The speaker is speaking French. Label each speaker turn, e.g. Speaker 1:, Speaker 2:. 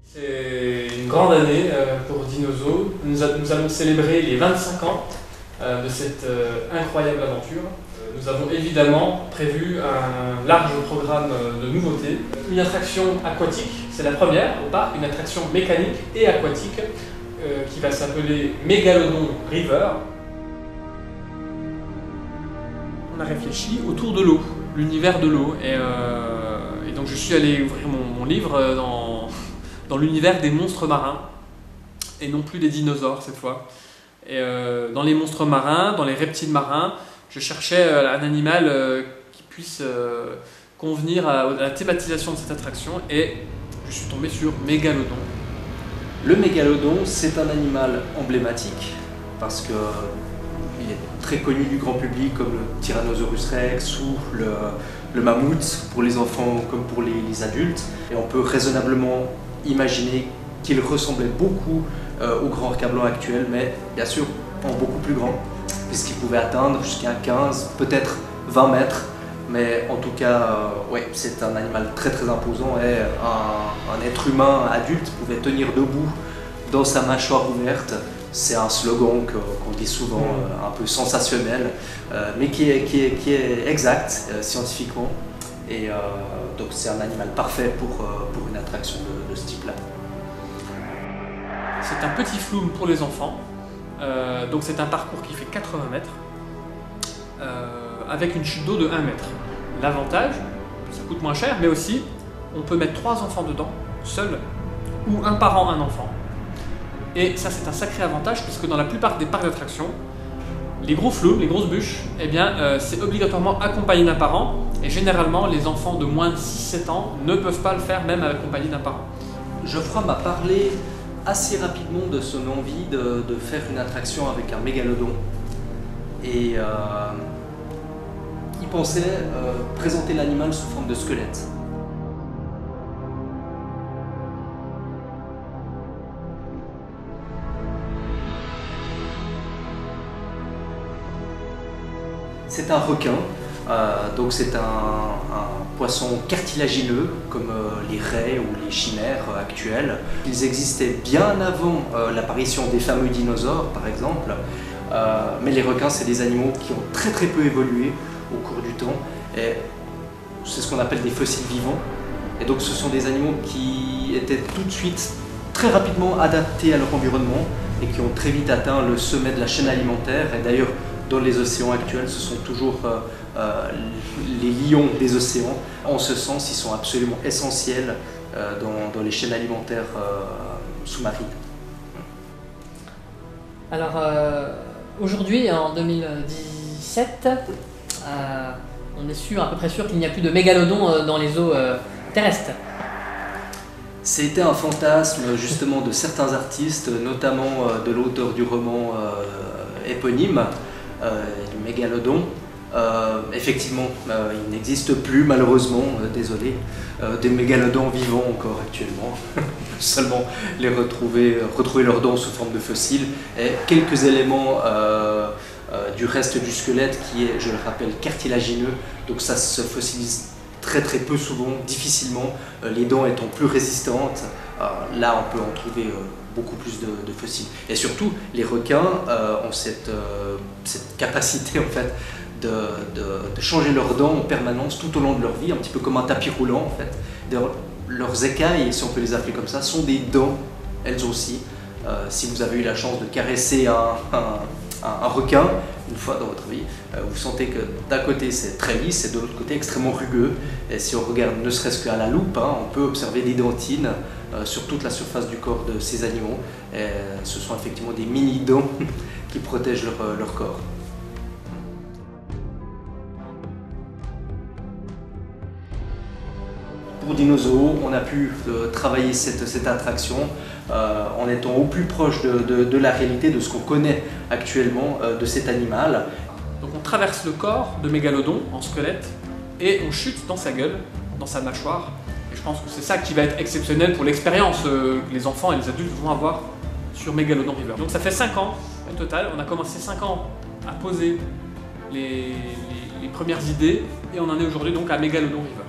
Speaker 1: C'est une grande année pour Dinozo. Nous allons célébrer les 25 ans de cette incroyable aventure. Nous avons évidemment prévu un large programme de nouveautés. Une attraction aquatique, c'est la première au parc, une attraction mécanique et aquatique qui va s'appeler Megalodon River. On a réfléchi autour de l'eau, l'univers de l'eau. Et donc je suis allé ouvrir mon livre dans l'univers des monstres marins, et non plus des dinosaures cette fois. Et dans les monstres marins, dans les reptiles marins, je cherchais un animal qui puisse convenir à la thématisation de cette attraction, et je suis tombé sur Mégalodon.
Speaker 2: Le mégalodon, c'est un animal emblématique parce qu'il est très connu du grand public comme le Tyrannosaurus Rex ou le mammouth pour les enfants comme pour les adultes. Et on peut raisonnablement imaginer qu'il ressemblait beaucoup au grand requin blanc actuel, mais bien sûr en beaucoup plus grand, puisqu'il pouvait atteindre jusqu'à 15, peut-être 20 mètres. Mais en tout cas, ouais, c'est un animal très imposant, et un être humain adulte pouvait tenir debout dans sa mâchoire ouverte. C'est un slogan qu'on dit souvent, un peu sensationnel, mais qui est exact scientifiquement. Et donc c'est un animal parfait pour une attraction de ce type-là.
Speaker 1: C'est un petit flume pour les enfants, donc c'est un parcours qui fait 80 mètres, avec une chute d'eau de 1 mètre. L'avantage, ça coûte moins cher, mais aussi on peut mettre 3 enfants dedans, seuls, ou un parent, un enfant. Et ça, c'est un sacré avantage, puisque dans la plupart des parcs d'attractions, les gros flumes, les grosses bûches, eh bien, c'est obligatoirement accompagné d'un parent, et généralement les enfants de moins de 6-7 ans ne peuvent pas le faire, même accompagnés d'un parent.
Speaker 2: Geoffroy m'a parlé assez rapidement de son envie de faire une attraction avec un mégalodon, et il pensait présenter l'animal sous forme de squelette. C'est un requin, donc c'est un poisson cartilagineux comme les raies ou les chimères actuelles. Ils existaient bien avant l'apparition des fameux dinosaures par exemple, mais les requins, c'est des animaux qui ont très peu évolué au cours du temps, et c'est ce qu'on appelle des fossiles vivants. Et donc ce sont des animaux qui étaient tout de suite très rapidement adaptés à leur environnement et qui ont très vite atteint le sommet de la chaîne alimentaire. Et d'ailleurs dans les océans actuels, ce sont toujours les lions des océans. En ce sens, ils sont absolument essentiels dans les chaînes alimentaires sous-marines.
Speaker 3: Alors aujourd'hui, en 2017, on est sûr, à peu près sûr qu'il n'y a plus de mégalodons dans les eaux terrestres.
Speaker 2: C'était un fantasme justement de certains artistes, notamment de l'auteur du roman éponyme, du Mégalodon. Effectivement, il n'existe plus, malheureusement, désolé, des mégalodons vivants encore actuellement. Seulement les retrouver leurs dents sous forme de fossiles, et quelques éléments du reste du squelette qui est, je le rappelle, cartilagineux, donc ça se fossilise très peu souvent, difficilement, les dents étant plus résistantes. Là on peut en trouver beaucoup plus de fossiles. Et surtout, les requins ont cette capacité en fait de changer leurs dents en permanence tout au long de leur vie, un petit peu comme un tapis roulant en fait. Leurs écailles, si on peut les appeler comme ça, sont des dents, elles aussi. Si vous avez eu la chance de caresser un requin une fois dans votre vie, vous sentez que d'un côté c'est très lisse et de l'autre côté extrêmement rugueux. Et si on regarde ne serait-ce qu'à la loupe, on peut observer des dentines sur toute la surface du corps de ces animaux. Et ce sont effectivement des mini-dents qui protègent leur corps. Pour Dinozo, on a pu travailler cette attraction en étant au plus proche de la réalité, de ce qu'on connaît actuellement de cet animal.
Speaker 1: Donc on traverse le corps de Mégalodon en squelette et on chute dans sa gueule, dans sa mâchoire. Et je pense que c'est ça qui va être exceptionnel pour l'expérience que les enfants et les adultes vont avoir sur Mégalodon River. Donc ça fait 5 ans au total, on a commencé 5 ans à poser les premières idées, et on en est aujourd'hui donc à Mégalodon River.